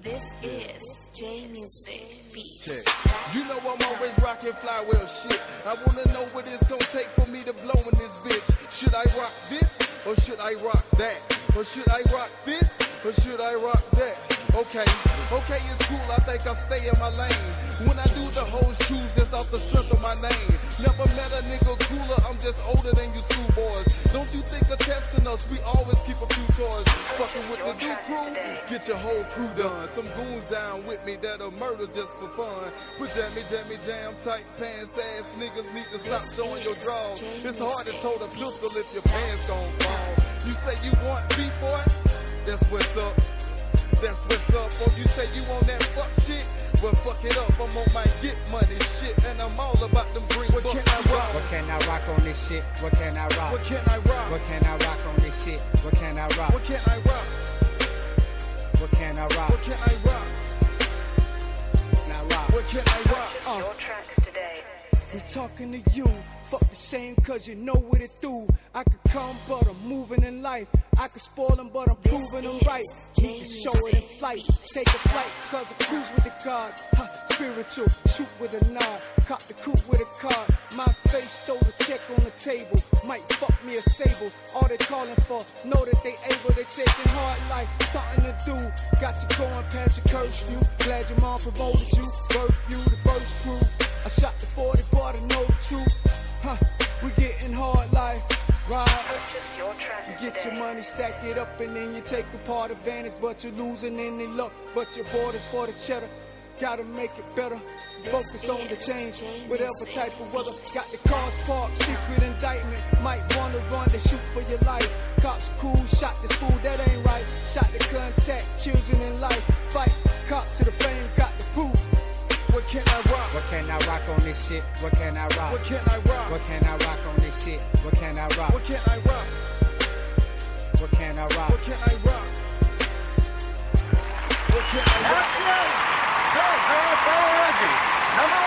This is J Music Beats. Check. You know I'm always rocking flywheel shit. I wanna know what it's gonna take for me to blow in this bitch. Should I rock this or should I rock that? Or should I rock this or should I rock that? Okay, it's cool, I think I'll stay in my lane. When I do the hoes choose, it's off the strength of my name. Never met a nigga cooler, I'm just older than you two boys. Don't you think of testing us, we always keep a few toys. Fucking with the new crew, get your whole crew done. Some goons down with me that'll murder just for fun. But jam, tight pants ass niggas need to stop showing your draws. It's hard to tote a pistol if your pants gon' fall. You say you want beef, boy? That's what's up. That's what's up. Or you say you on that fuck shit? Well, fuck it up. I'm on my get money shit, and I'm all about them green. What can I rock? What can I rock on this shit? What can I rock? What can I rock? What can I rock on this shit? What can I rock? What can I rock? What can I rock? What can I rock? Now rock. What can I rock? Your tracks today. We talking to you. Fuck the shame, cause you know what it do. I could come, but I'm moving in life. I could spoil them, but I'm proving them right. We can show it in flight. Take a flight, cause I cruise with the God. Spiritual, shoot with a nod. Cop the coupe with a card. My face, throw the check on the table. Might fuck me a sable. All they calling for, know that they able. They taking hard life, something to do. Got you going past your curfew. Glad your mom promoted you. Birth you, the first crew. I shot the 40, but I know the truth. We getting hard life, right? You get your money, stack it up, and then you take a part advantage, but you're losing any luck. But your borders for the cheddar, gotta make it better. Focus on the change, whatever type of weather. Got the cars parked, secret indictment. Might wanna run, they shoot for your life. Cops cool, shot this fool, that ain't right. Shot the contact, children in life. Fight, cop to the flame, got the proof. What can I rock? What can I rock on this shit? What can I rock? What can I rock? What can I rock on this shit? What can I rock? What can I rock? What can I rock? What can I rock? What can I rock? That's right. Bamma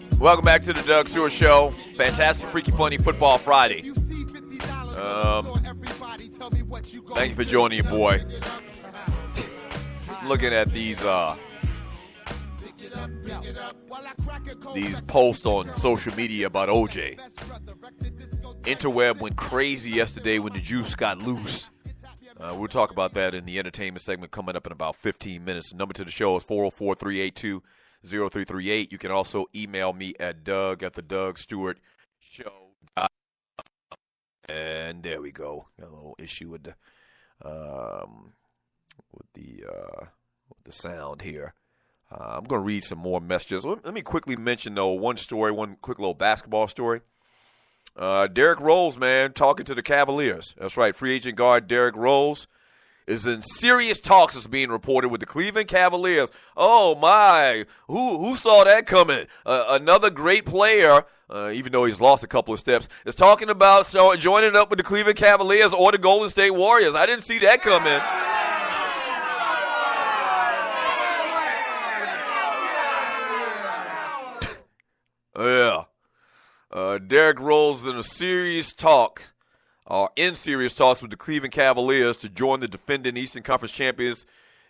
RB, Welcome back to the Doug Stewart Show. Fantastic, freaky, funny Football Friday. Thank you for joining you, boy. Looking at these posts on social media about OJ. Interweb went crazy yesterday when the juice got loose. We'll talk about that in the entertainment segment coming up in about 15 minutes. The number to the show is 404-382-0338. You can also email me at Doug@theDougStewartShow.com. And there we go. Got a little issue with the sound here. I'm going to read some more messages. Let me quickly mention, though, one quick little basketball story. Derrick Rose, man, talking to the Cavaliers. That's right, free agent guard Derrick Rose is in serious talks, as being reported, with the Cleveland Cavaliers. Oh, my. Who saw that coming? Another great player, even though he's lost a couple of steps, is talking about joining up with the Cleveland Cavaliers or the Golden State Warriors. I didn't see that coming. Yeah. Derrick Rose is in serious talks with the Cleveland Cavaliers to join the defending Eastern Conference champions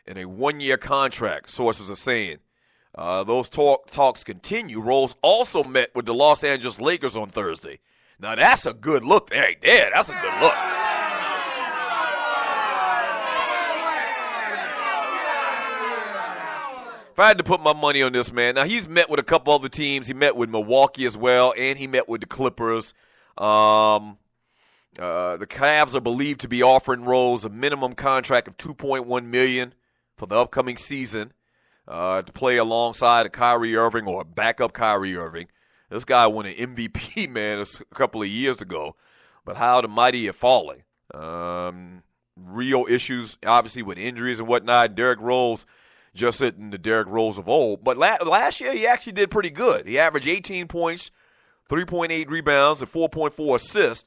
in a one-year contract, sources are saying. Those talks continue. Rose also met with the Los Angeles Lakers on Thursday. Now, that's a good look there. Yeah, that's a good look. If I had to put my money on this, man, now he's met with a couple other teams. He met with Milwaukee as well, and he met with the Clippers. The Cavs are believed to be offering Rose a minimum contract of $2.1 million for the upcoming season to play alongside a Kyrie Irving or backup Kyrie Irving. This guy won an MVP, man, a couple of years ago. But how the mighty are falling. Real issues, obviously, with injuries and whatnot. Derrick Rose just isn't the Derrick Rose of old. But last year, he actually did pretty good. He averaged 18 points, 3.8 rebounds, and 4.4 assists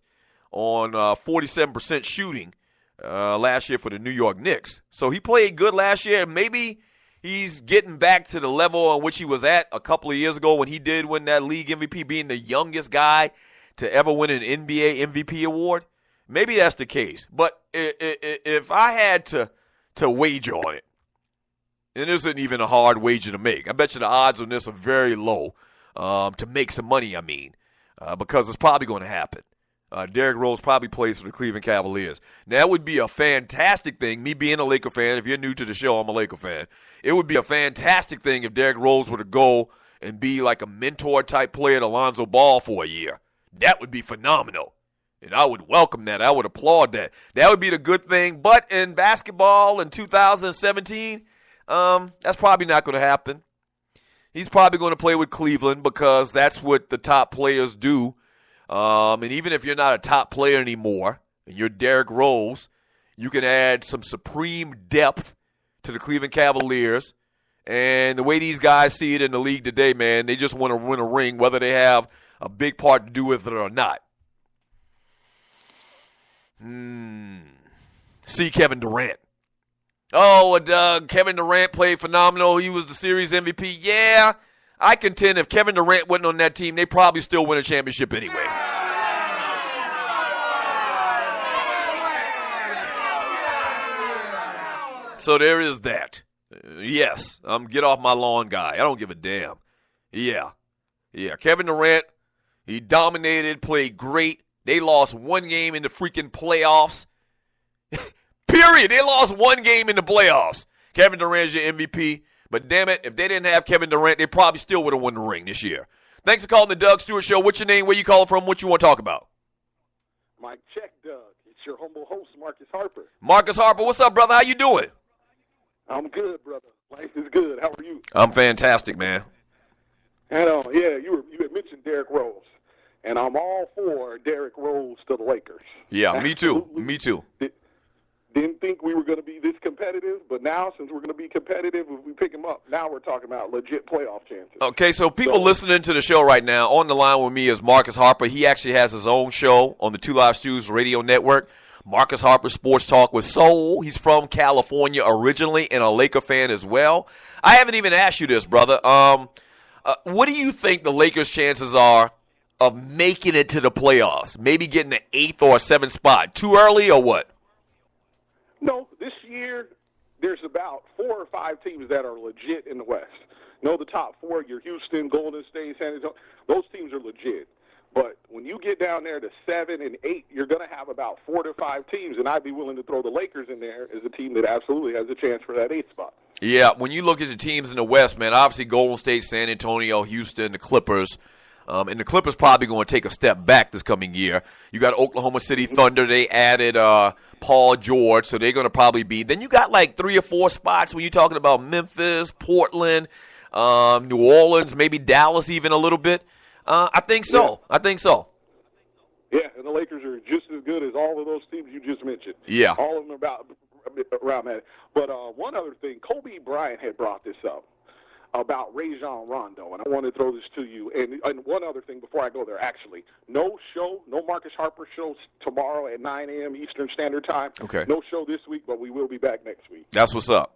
on 47% shooting last year for the New York Knicks. So he played good last year. Maybe he's getting back to the level on which he was at a couple of years ago when he did win that league MVP, being the youngest guy to ever win an NBA MVP award? Maybe that's the case. But if I had to wager on it, and this isn't even a hard wager to make. I bet you the odds on this are very low to make some money, because it's probably going to happen. Derrick Rose probably plays for the Cleveland Cavaliers. Now, that would be a fantastic thing. Me being a Laker fan, if you're new to the show, I'm a Laker fan. It would be a fantastic thing if Derrick Rose were to go and be like a mentor-type player to Lonzo Ball for a year. That would be phenomenal. And I would welcome that. I would applaud that. That would be the good thing. But in basketball in 2017, that's probably not going to happen. He's probably going to play with Cleveland because that's what the top players do. And even if you're not a top player anymore, and you're Derrick Rose, you can add some supreme depth to the Cleveland Cavaliers. And the way these guys see it in the league today, man, they just want to win a ring, whether they have a big part to do with it or not. See Kevin Durant. Oh, Doug, Kevin Durant played phenomenal. He was the series MVP. Yeah, I contend if Kevin Durant wasn't on that team, they probably still win a championship anyway. So there is that. Yes, I'm get off my lawn guy. I don't give a damn. Yeah. Kevin Durant, he dominated, played great. They lost one game in the freaking playoffs. Period. They lost one game in the playoffs. Kevin Durant's your MVP. But damn it, if they didn't have Kevin Durant, they probably still would have won the ring this year. Thanks for calling the Doug Stewart Show. What's your name? Where you calling from? What you want to talk about? Mike, check, Doug. It's your humble host, Marcus Harper. Marcus Harper, what's up, brother? How you doing? I'm good, brother. Life is good. How are you? I'm fantastic, man. And you had mentioned Derrick Rose, and I'm all for Derrick Rose to the Lakers. Yeah, Absolutely. Me too. Didn't think we were going to be this competitive, but now since we're going to be competitive, if we pick him up, now we're talking about legit playoff chances. Okay, so people listening to the show right now, on the line with me is Marcus Harper. He actually has his own show on the Two Live Stews radio network, Marcus Harper Sports Talk with Soul. He's from California originally and a Laker fan as well. I haven't even asked you this, brother. What do you think the Lakers' chances are of making it to the playoffs? Maybe getting the 8th or 7th spot. Too early or what? No, this year there's about 4 or 5 teams that are legit in the West. The top 4, your Houston, Golden State, San Antonio, those teams are legit. But when you get down there to 7 and 8, you're going to have about 4 to 5 teams, and I'd be willing to throw the Lakers in there as a team that absolutely has a chance for that 8th spot. Yeah, when you look at the teams in the West, man, obviously Golden State, San Antonio, Houston, the Clippers, and the Clippers probably going to take a step back this coming year. You got Oklahoma City Thunder. They added Paul George, so they're going to probably be. Then you got like 3 or 4 spots when you're talking about Memphis, Portland, New Orleans, maybe Dallas even a little bit. I think so. Yeah. I think so. Yeah, and the Lakers are just as good as all of those teams you just mentioned. Yeah. All of them around that. But one other thing, Kobe Bryant had brought this up about Rajon Rondo, and I want to throw this to you. And one other thing before I go there, actually, no Marcus Harper show tomorrow at 9 a.m. Eastern Standard Time. Okay. No show this week, but we will be back next week. That's what's up.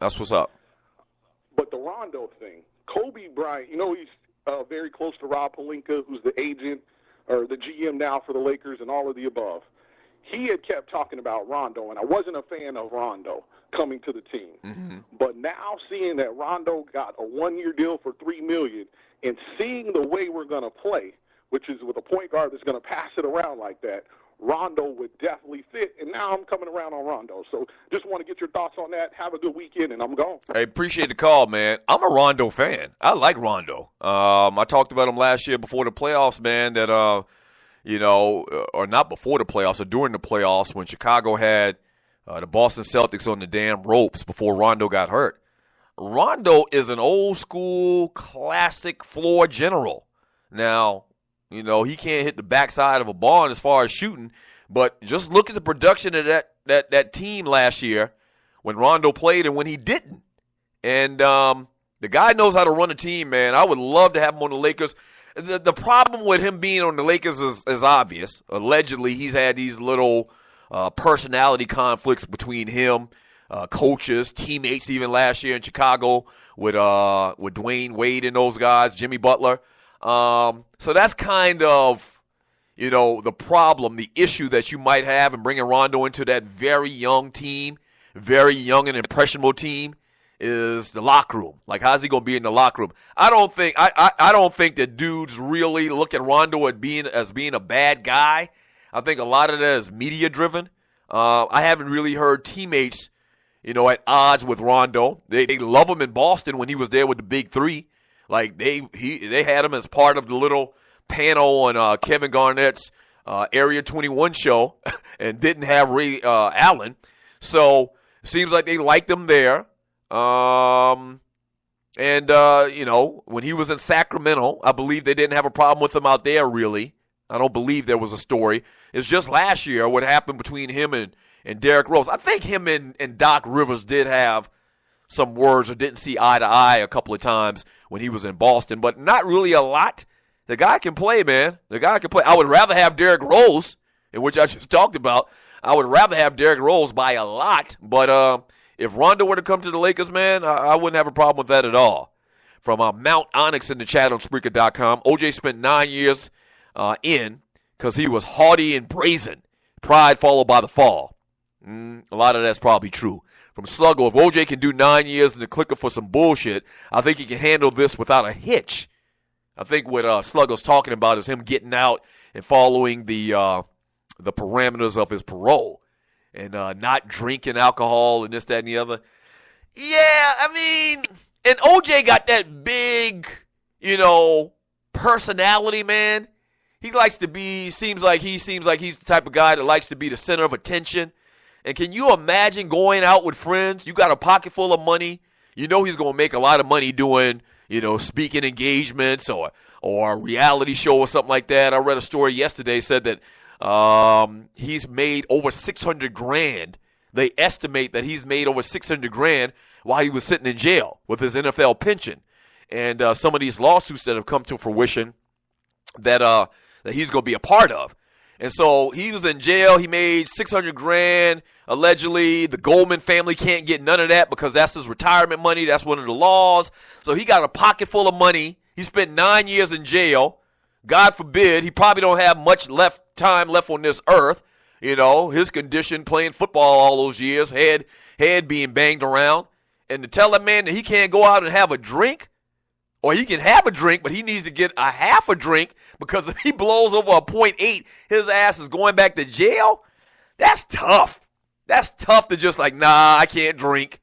But the Rondo thing, Kobe Bryant, he's very close to Rob Pelinka, who's the agent or the GM now for the Lakers and all of the above. He had kept talking about Rondo, and I wasn't a fan of Rondo coming to the team. Mm-hmm. But now seeing that Rondo got a 1-year deal for $3 million and seeing the way we're going to play, which is with a point guard that's going to pass it around like that, Rondo would definitely fit, and now I'm coming around on Rondo. So just want to get your thoughts on that. Have a good weekend, and I'm gone. I appreciate the call, man. I'm a Rondo fan. I like Rondo. I talked about him last year before the playoffs, man, that, or not before the playoffs, or during the playoffs when Chicago had the Boston Celtics on the damn ropes before Rondo got hurt. Rondo is an old-school, classic floor general. Now, he can't hit the backside of a barn as far as shooting, but just look at the production of that team last year when Rondo played and when he didn't. And the guy knows how to run a team, man. I would love to have him on the Lakers. The problem with him being on the Lakers is obvious. Allegedly, he's had these little personality conflicts between him, coaches, teammates, even last year in Chicago with Dwayne Wade and those guys, Jimmy Butler. So that's kind of, the problem, the issue that you might have in bringing Rondo into that very young team, very young and impressionable team, is the locker room. Like, how's he going to be in the locker room? I don't think that dudes really look at Rondo as being a bad guy. I think a lot of that is media driven. I haven't really heard teammates, at odds with Rondo. They love him in Boston when he was there with the Big Three. Like, they had him as part of the little panel on Kevin Garnett's Area 21 show and didn't have Ray Allen. So it seems like they liked him there. When he was in Sacramento, I believe they didn't have a problem with him out there, really. I don't believe there was a story. It's just last year what happened between him and Derrick Rose. I think him and Doc Rivers did have some words or didn't see eye to eye a couple of times when he was in Boston, but not really a lot. The guy can play, man. The guy can play. I would rather have Derrick Rose, in which I just talked about. I would rather have Derrick Rose by a lot, but if Rondo were to come to the Lakers, man, I wouldn't have a problem with that at all. From Mount Onyx in the chat on Spreaker.com, OJ spent 9 years in because he was haughty and brazen. Pride followed by the fall. A lot of that's probably true. From Sluggo, if OJ can do 9 years in the clicker for some bullshit, I think he can handle this without a hitch. I think what Sluggo's talking about is him getting out and following the parameters of his parole. And not drinking alcohol and this, that, and the other. Yeah, I mean, and OJ got that big, personality, man. He likes to be, seems like he's the type of guy that likes to be the center of attention. And can you imagine going out with friends? You got a pocket full of money. He's going to make a lot of money doing, speaking engagements or a reality show or something like that. I read a story yesterday said that he's made over $600,000. They estimate that he's made over $600,000 while he was sitting in jail with his NFL pension. And some of these lawsuits that have come to fruition that he's going to be a part of. And so he was in jail. He made $600,000 allegedly. The Goldman family can't get none of that because that's his retirement money. That's one of the laws. So he got a pocket full of money. He spent 9 years in jail. God forbid, he probably don't have much time left on this earth. His condition, playing football all those years, head being banged around. And to tell that man that he can't go out and have a drink, or he can have a drink, but he needs to get a half a drink because if he blows over a 0.8, his ass is going back to jail. That's tough. That's tough to just like, nah, I can't drink.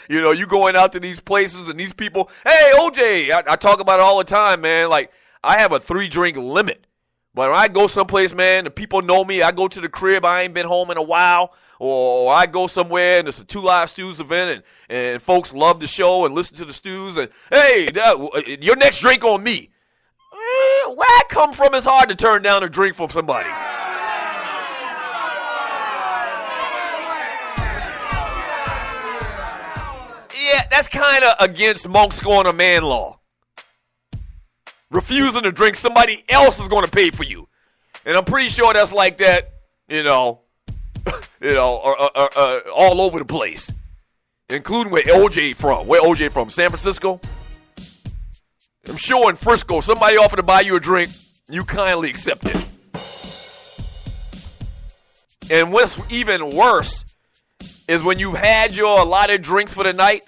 You going out to these places and these people, hey, OJ, I talk about it all the time, man. Like, I have a 3-drink limit. But when I go someplace, man, the people know me. I go to the crib. I ain't been home in a while. Or I go somewhere and it's a 2 Live Stews event and folks love the show and listen to the stews. And, hey, your next drink on me. Where I come from, it's hard to turn down a drink from somebody. Yeah, that's kind of against Monk scorn a man law. Refusing to drink, somebody else is going to pay for you. And I'm pretty sure that's like that, all over the place. Including where OJ from. Where OJ from? San Francisco? I'm sure in Frisco, somebody offered to buy you a drink, you kindly accept it. And what's even worse is when you've had your allotted drinks for the night,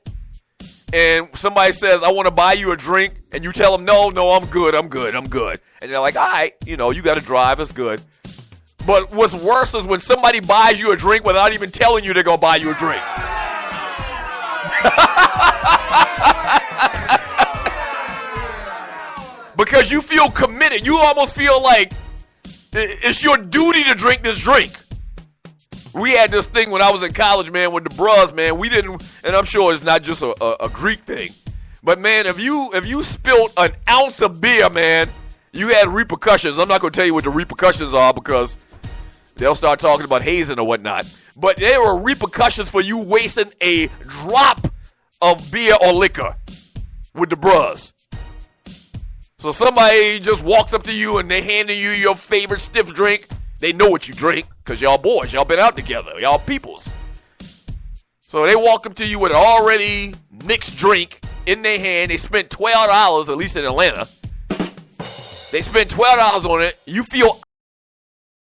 and somebody says, I want to buy you a drink, and you tell them, no, I'm good. And they're like, all right, you got to drive, it's good. But what's worse is when somebody buys you a drink without even telling you they're going to buy you a drink. Because you feel committed. You almost feel like it's your duty to drink this drink. We had this thing when I was in college, man, with the bros, man. We didn't, and I'm sure it's not just a Greek thing. But, man, if you spilled an ounce of beer, man, you had repercussions. I'm not going to tell you what the repercussions are because they'll start talking about hazing or whatnot. But there were repercussions for you wasting a drop of beer or liquor with the bros. So somebody just walks up to you and they handing you your favorite stiff drink. They know what you drink because y'all boys. Y'all been out together. Y'all peoples. So they walk up to you with an already mixed drink in their hand. They spent $12, at least in Atlanta. They spend $12 on it. You feel